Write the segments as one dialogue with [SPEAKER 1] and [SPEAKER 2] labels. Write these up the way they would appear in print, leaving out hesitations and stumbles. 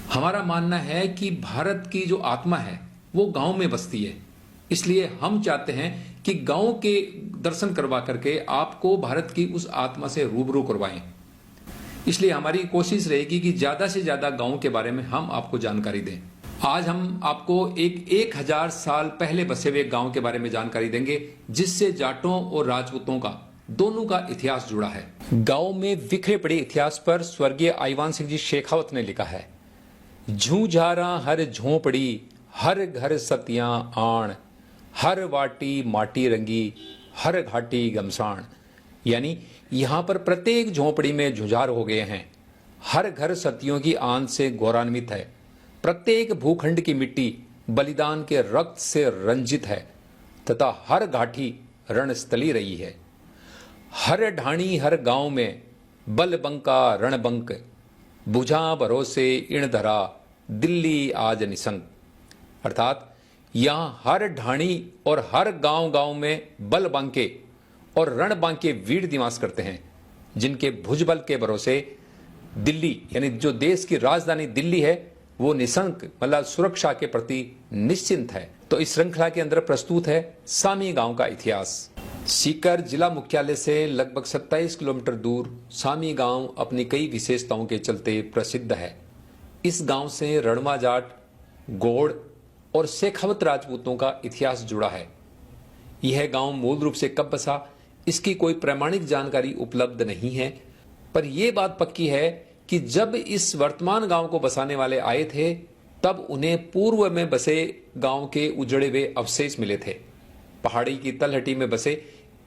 [SPEAKER 1] हमारा मानना है कि भारत की जो आत्मा है वो गांव में बसती है। इसलिए हम चाहते हैं कि गांव के दर्शन करवा करके आपको भारत की उस आत्मा से रूबरू करवाएं। इसलिए हमारी कोशिश रहेगी कि ज्यादा से ज्यादा गांव के बारे में हम आपको जानकारी दें। आज हम आपको एक 1000 साल पहले बसे हुए गांव के बारे में जानकारी देंगे, जिससे जाटों और राजपूतों का दोनों का इतिहास जुड़ा है। गांव में बिखरे पड़े इतिहास पर स्वर्गीय आईवान सिंह जी शेखावत ने लिखा है, झूझारा हर झोंपड़ी, हर घर सतियां आण, हर वाटी माटी रंगी, हर घाटी गमसाण। यानी यहां पर प्रत्येक झोंपड़ी में झुझार हो गए हैं, हर घर सतियों की आन से गौरवान्वित है, प्रत्येक भूखंड की मिट्टी बलिदान के रक्त से रंजित है तथा हर घाटी रणस्थली रही है। हर ढाणी हर गांव में बलबंका रणबंक, बुझा भरोसे इण धरा, दिल्ली आज निसंग। अर्थात यहां हर ढाणी और हर गांव गांव में बल बांके और रण बांके वीर निवास करते हैं, जिनके भुजबल के भरोसे दिल्ली यानी जो देश की राजधानी दिल्ली है वो निसंक मतलब सुरक्षा के प्रति निश्चिंत है। तो इस श्रृंखला के अंदर प्रस्तुत है सामी गांव का इतिहास। सीकर जिला मुख्यालय से लगभग 27 किलोमीटर दूर सामी गांव अपनी कई विशेषताओं के चलते प्रसिद्ध है। इस गांव से रणवा जाट, गोड़ और शेखावत राजपूतों का इतिहास जुड़ा है। यह गांव मूल रूप से कब बसा, इसकी कोई प्रामाणिक जानकारी उपलब्ध नहीं है, पर यह बात पक्की है कि जब इस वर्तमान गांव को बसाने वाले आए थे तब उन्हें पूर्व में बसे गांव के उजड़े हुए अवशेष मिले थे। पहाड़ी की तलहटी में बसे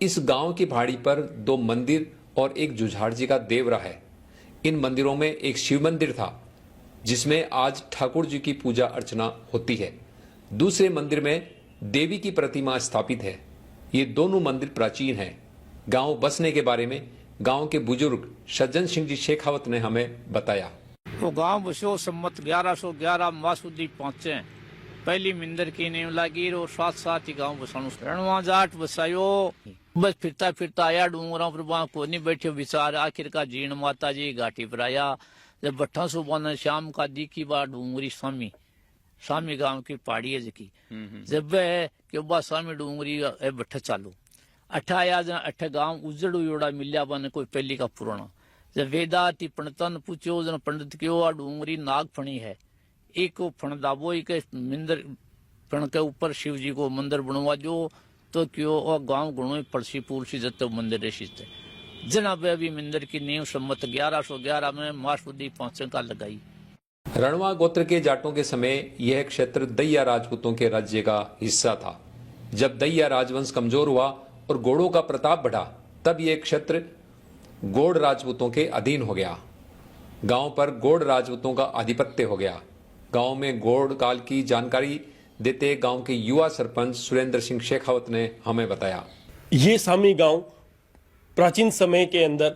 [SPEAKER 1] इस गांव की पहाड़ी पर 2 मंदिर और एक जुझार जी का देवरा है। इन मंदिरों में एक शिव मंदिर था जिसमें आज ठाकुर जी की पूजा अर्चना होती है। दूसरे मंदिर में देवी की प्रतिमा स्थापित है। ये दोनों मंदिर प्राचीन हैं। गांव बसने के बारे में गांव के बुजुर्ग सज्जन सिंह जी शेखावत ने हमें बताया।
[SPEAKER 2] वो गांव बसो सम्मत 1111 मासूदी पहुंचे, पहली मिंदर की नींव लागी और साथ साथ ही गांव बसानु रणवा जाट बसायो। बस फिरता फिरता आया डूंगरों पर, वहां को नहीं बैठे विचार, आखिर का जीण माता जी घाटी पर आया। जब भट्टा सुबह शाम का दिखी बार डूंगरी स्वामी गांव की पहाड़ी है जकी, जब है कि बा स्वामी डूंगरी भट्टा चालू अठा आया जन अठ गांव उजड़ उड़ा मिल्या बन कोई पहली का पुराना। जब वेदाती पंडितन पूछो जन पंडित क्यों आ डूंगरी नाग फणी है, एक फण दाबो एक मिंदर फण के ऊपर शिव जी को मंदिर बनवा जो, तो क्यों और गांव गुणो पड़सी पुलसी जत मंदिर रेसित जनाब अभी मंदिर की नींव सम्मत 1111 में मासूदी 5 का लगाई।
[SPEAKER 1] रणवा गोत्र के जाटों के समय यह क्षेत्र दैया राजपूतों के राज्य का हिस्सा था। जब दैया राजवंश कमजोर हुआ और गोड़ों का प्रताप बढ़ा तब यह क्षेत्र गोड़ राजपूतों के अधीन हो गया। गांव पर गोड़ राजपूतों का आधिपत्य हो गया। गांव में गोड़ काल की जानकारी देते गांव के युवा सरपंच सुरेंद्र सिंह शेखावत ने हमें बताया,
[SPEAKER 3] ये सामी गांव प्राचीन समय के अंदर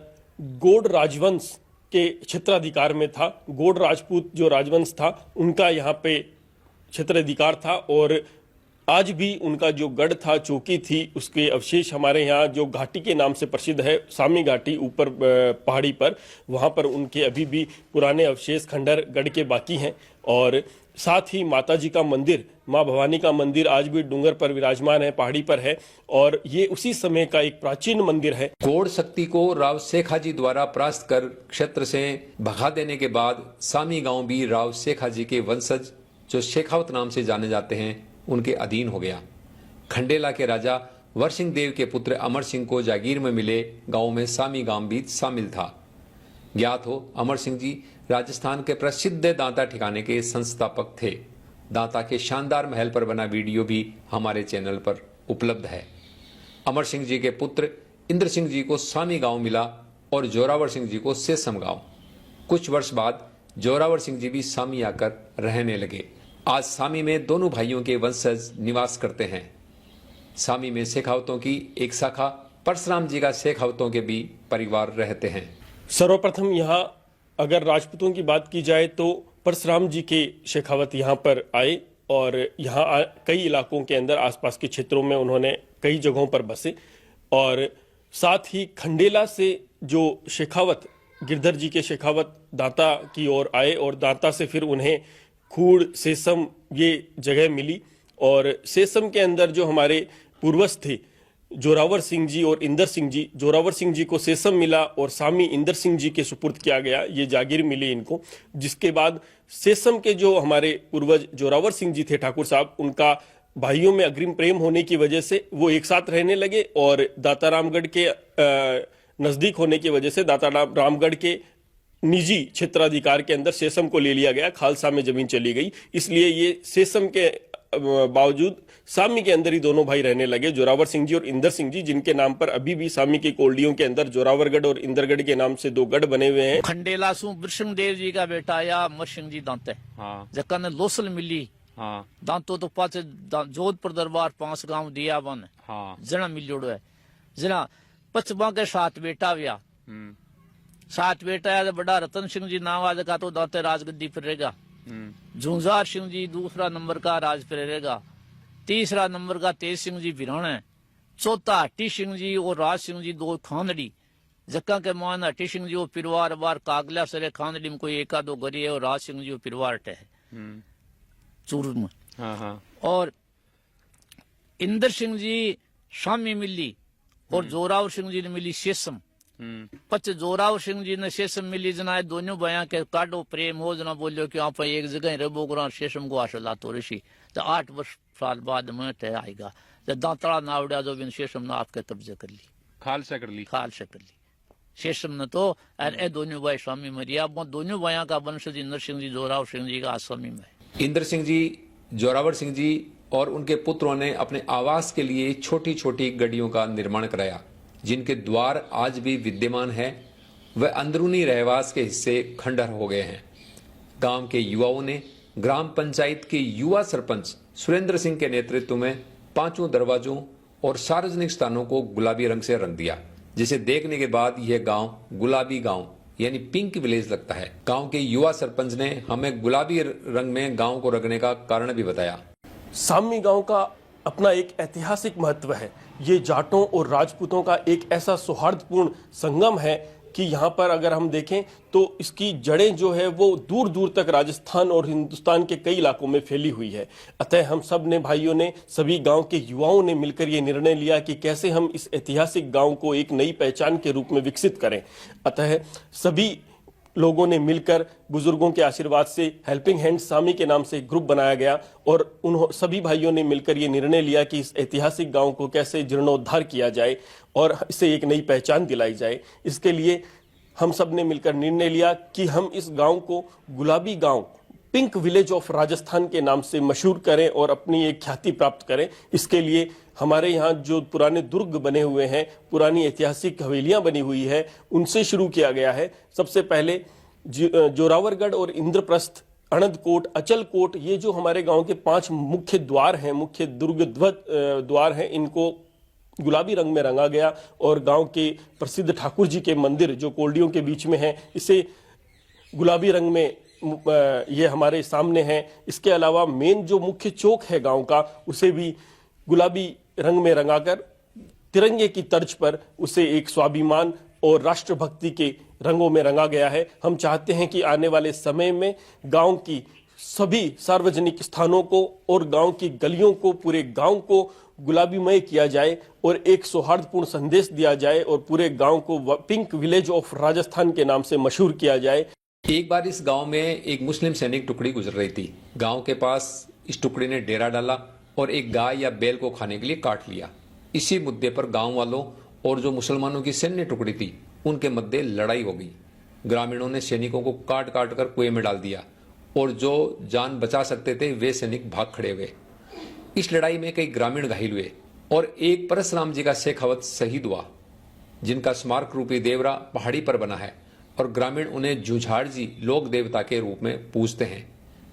[SPEAKER 3] गोड़ राजवंश के क्षेत्राधिकार में था। गोड़ राजपूत जो राजवंश था उनका यहाँ पे क्षेत्राधिकार था और आज भी उनका जो गढ़ था, चौकी थी, उसके अवशेष हमारे यहाँ जो घाटी के नाम से प्रसिद्ध है सामी घाटी ऊपर पहाड़ी पर, वहाँ पर उनके अभी भी पुराने अवशेष खंडर गढ़ के बाकी हैं। और साथ ही माता जी का मंदिर, माँ भवानी का मंदिर आज भी डूंगर पर विराजमान है, पहाड़ी पर है और ये उसी समय का एक प्राचीन मंदिर है।
[SPEAKER 1] गोड़ शक्ति को राव शेखा जी द्वारा परास्त कर क्षेत्र से भगा देने के बाद सामी गांव भी राव शेखा जी के वंशज जो शेखावत नाम से जाने जाते हैं उनके अधीन हो गया। खंडेला के राजा वरसिंह देव के पुत्र अमर सिंह को जागीर में मिले गांव में सामी गांव भी शामिल था। ज्ञात हो अमर सिंह जी राजस्थान के प्रसिद्ध दांता ठिकाने के संस्थापक थे। दांता के शानदार महल पर बना वीडियो भी हमारे चैनल पर उपलब्ध है। अमर सिंह जी के पुत्र इंद्र सिंह जी को सामी गांव मिला और जोरावर सिंह जी को सेसम गांव। कुछ वर्ष बाद जोरावर सिंह जी भी सामी आकर रहने लगे। आज सामी में दोनों भाइयों के वंशज निवास करते हैं। सामी में शेखावतों की एक शाखा परशुराम जी का शेखावतों के भी परिवार रहते हैं।
[SPEAKER 3] सर्वप्रथम यहाँ अगर राजपूतों की बात की जाए तो परशुराम जी के शेखावत यहाँ पर आए और यहाँ कई इलाकों के अंदर आसपास के क्षेत्रों में उन्होंने कई जगहों पर बसे और साथ ही खंडेला से जो शेखावत गिरधर जी के शेखावत दांता की ओर आए और दांता से फिर उन्हें खूड़, सेसम ये जगह मिली। और सेसम के अंदर जो हमारे पूर्वज थे जोरावर सिंह जी और इंदर सिंह जी, जोरावर सिंह जी को सेसम मिला और सामी इंदर सिंह जी के सुपुर्द किया गया, ये जागीर मिली इनको। जिसके बाद सेसम के जो हमारे पूर्वज जोरावर सिंह जी थे ठाकुर साहब, उनका भाइयों में अग्रिम प्रेम होने की वजह से वो एक साथ रहने लगे और दाता रामगढ़ के नजदीक होने की वजह से दाता रामगढ़ के निजी क्षेत्राधिकार के अंदर सेसम को ले लिया गया, खालसा में जमीन चली गई। इसलिए ये सेसम के बावजूद सामी के अंदर ही दोनों भाई रहने लगे, जोरावर सिंह जी और इंदर सिंह जी, जिनके नाम पर अभी भी सामी की कोल्डियों के अंदर जोरावरगढ़ और इंदरगढ़ के नाम से 2 गढ़ बने हुए हैं।
[SPEAKER 2] खंडेला सु बिरसिंह देव जी का बेटा या अमर सिंह जी दांते, जक्का ने लोसल मिली दांतो तो पाचे जोधपुर दरबार 5 गांव दिया बन जना मिलोड़ो है जना पचबा के 7 बेटा व्या 7 बेटा है। बड़ा रतन सिंह जी नाम आज का तो दांते राजगद्दी पर रहेगा। झुंझार सिंह जी दूसरा नंबर का राज पर रहेगा। तीसरा नंबर का तेज सिंह जी बिराना है। चौथा हट्टी सिंह जी और राज सिंह जी 2 खानड़ी, जक्का के मान हट्टी सिंह जी वो पिरवार बार कागला सरे खानड़ी में कोई 1-2 गरी है और राज सिंह जी वो पिरवार है चूरू में। और इंदर सिंह जी शामी मिली और जोरावर सिंह जी ने मिली शेषम। पच जोरावर सिंह जी ने शेषम मिली जना दोनों बया के काटो प्रेम हो जना बोलियो कि आप एक जगह रबो करा शेषम को आशला तो ऋषि तो 8 वर्ष साल बाद में तय आएगा जब दांतड़ा ना उड़ा जो बिन शेषम ने आपके कब्जे कर ली, खालसा कर ली शेषम ने तो ए दोनों भाई स्वामी मरिया दोनों बया का वंशज इंदर सिंह जी जोरावर सिंह जी का आसामी में।
[SPEAKER 1] इंदर सिंह जी, जोरावर सिंह जी और उनके पुत्रों ने अपने आवास के लिए छोटी छोटी गड्डियों का निर्माण कराया, जिनके द्वार आज भी विद्यमान है। वह अंदरूनी रहवास के हिस्से खंडहर हो गए हैं। गांव के युवाओं ने ग्राम पंचायत के युवा सरपंच सुरेंद्र सिंह के नेतृत्व में 5 दरवाजों और सार्वजनिक स्थानों को गुलाबी रंग से रंग दिया, जिसे देखने के बाद यह गांव गुलाबी गांव यानी पिंक विलेज लगता है। गांव के युवा सरपंच ने हमें गुलाबी रंग में गांव को रंगने का कारण भी बताया।
[SPEAKER 3] सामी गांव का अपना एक ऐतिहासिक महत्व है। ये जाटों और राजपूतों का एक ऐसा सौहार्दपूर्ण संगम है कि यहाँ पर अगर हम देखें तो इसकी जड़ें जो है वो दूर दूर तक राजस्थान और हिंदुस्तान के कई इलाकों में फैली हुई है। अतः हम सब ने भाइयों ने, सभी गांव के युवाओं ने मिलकर ये निर्णय लिया कि कैसे हम इस ऐतिहासिक गांव को एक नई पहचान के रूप में विकसित करें। अतः सभी लोगों ने मिलकर बुजुर्गों के आशीर्वाद से हेल्पिंग हैंड सामी के नाम से ग्रुप बनाया गया और उन सभी भाइयों ने मिलकर ये निर्णय लिया कि इस ऐतिहासिक गांव को कैसे जीर्णोद्धार किया जाए और इसे एक नई पहचान दिलाई जाए। इसके लिए हम सब ने मिलकर निर्णय लिया कि हम इस गांव को गुलाबी गांव, पिंक विलेज ऑफ राजस्थान के नाम से मशहूर करें और अपनी एक ख्याति प्राप्त करें। इसके लिए हमारे यहाँ जो पुराने दुर्ग बने हुए हैं, पुरानी ऐतिहासिक हवेलियां बनी हुई है, उनसे शुरू किया गया है। सबसे पहले जोरावरगढ़ और इंद्रप्रस्थ, अनंदकोट, अचलकोट, ये जो हमारे गांव के 5 मुख्य द्वार हैं, मुख्य दुर्ग द्वार हैं, इनको गुलाबी रंग में रंगा गया और गांव के प्रसिद्ध ठाकुर जी के मंदिर जो कोल्डियों के बीच में है, इसे गुलाबी रंग में ये हमारे सामने है। इसके अलावा मेन जो मुख्य चौक है गांव का, उसे भी गुलाबी रंग में रंगाकर तिरंगे की तर्ज पर उसे एक स्वाभिमान और राष्ट्रभक्ति के रंगों में रंगा गया है। हम चाहते हैं कि आने वाले समय में गांव की सभी सार्वजनिक स्थानों को और गांव की गलियों को, पूरे गांव को गुलाबीमय किया जाए और एक सौहार्दपूर्ण संदेश दिया जाए और पूरे गांव को पिंक विलेज ऑफ राजस्थान के नाम से मशहूर किया जाए।
[SPEAKER 1] एक बार इस गांव में एक मुस्लिम सैनिक टुकड़ी गुजर रही थी। गांव के पास इस टुकड़ी ने डेरा डाला और एक गाय या बैल को खाने के लिए काट लिया। इसी मुद्दे पर गांव वालों और जो मुसलमानों की सैन्य टुकड़ी थी, उनके मध्य लड़ाई हो गई। ग्रामीणों ने सैनिकों को काट काट कर कुएं में डाल दिया और जो जान बचा सकते थे वे सैनिक भाग खड़े हुए। इस लड़ाई में कई ग्रामीण घायल हुए और एक परशुराम जी का शेखावत शहीद हुआ, जिनका स्मारक रूपी देवरा पहाड़ी पर बना है और ग्रामीण उन्हें जुझाड़ जी लोक देवता के रूप में पूजते हैं।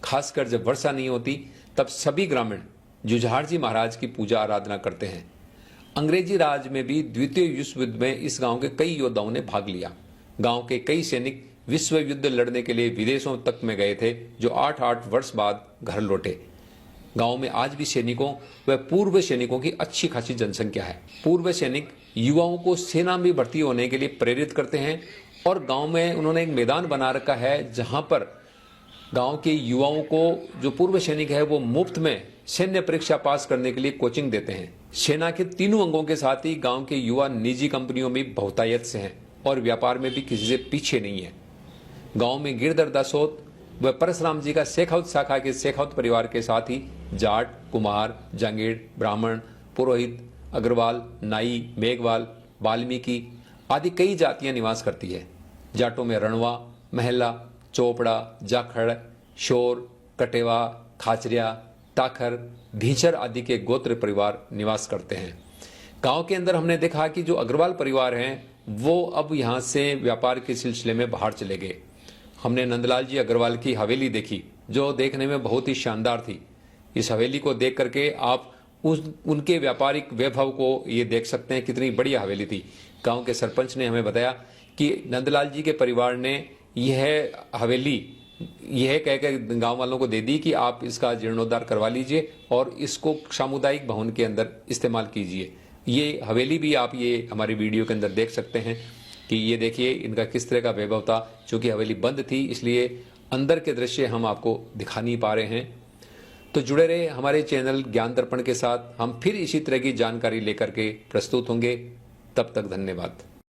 [SPEAKER 1] खासकर जब वर्षा नहीं होती तब सभी ग्रामीण जुझाड़ जी महाराज की पूजा आराधना करते हैं। अंग्रेजी राज में भी द्वितीय विश्व युद्ध में इस गांव के कई योद्धाओं ने भाग लिया। गांव के कई सैनिक विश्व युद्ध लड़ने के लिए विदेशों तक में गए थे, जो 8-8 वर्ष बाद घर लौटे। गांव में आज भी सैनिकों व पूर्व सैनिकों की अच्छी खासी जनसंख्या है। पूर्व सैनिक युवाओं को सेना में भर्ती होने के लिए प्रेरित करते हैं और गांव में उन्होंने एक मैदान बना रखा है जहां पर गांव के युवाओं को, जो पूर्व सैनिक है, वो मुफ्त में सैन्य परीक्षा पास करने के लिए कोचिंग देते हैं। सेना के तीनों अंगों के साथ ही गांव के युवा निजी कंपनियों में बहुतायत से हैं और व्यापार में भी किसी से पीछे नहीं है। गांव में गिरधर दासोत व परशुराम जी का शेखावत शाखा के शेखावत परिवार के साथ ही जाट, कुमार, जांगेड़, ब्राह्मण, पुरोहित, अग्रवाल, नाई, मेघवाल, वाल्मीकि आदि कई जातियां निवास करती है। जाटों में रणवा, महला, चोपड़ा, जाखड़, शोर, कटेवा, खाचरिया, ताखर, भीचर आदि के गोत्र परिवार निवास करते हैं। गांव के अंदर हमने देखा कि जो अग्रवाल परिवार हैं वो अब यहां से व्यापार के सिलसिले में बाहर चले गए। हमने नंदलाल जी अग्रवाल की हवेली देखी जो देखने में बहुत ही शानदार थी। इस हवेली को देख करके आप उनके व्यापारिक वैभव को ये देख सकते हैं, कितनी बढ़िया हवेली थी। गांव के सरपंच ने हमें बताया कि नंदलाल जी के परिवार ने यह हवेली यह कहकर गांव वालों को दे दी कि आप इसका जीर्णोद्धार करवा लीजिए और इसको सामुदायिक भवन के अंदर इस्तेमाल कीजिए। ये हवेली भी आप ये हमारी वीडियो के अंदर देख सकते हैं कि ये देखिए इनका किस तरह का वैभव था। चूंकि हवेली बंद थी इसलिए अंदर के दृश्य हम आपको दिखा नहीं पा रहे हैं। तो जुड़े रहे हमारे चैनल ज्ञान दर्पण के साथ। हम फिर इसी तरह की जानकारी लेकर के प्रस्तुत होंगे। तब तक धन्यवाद।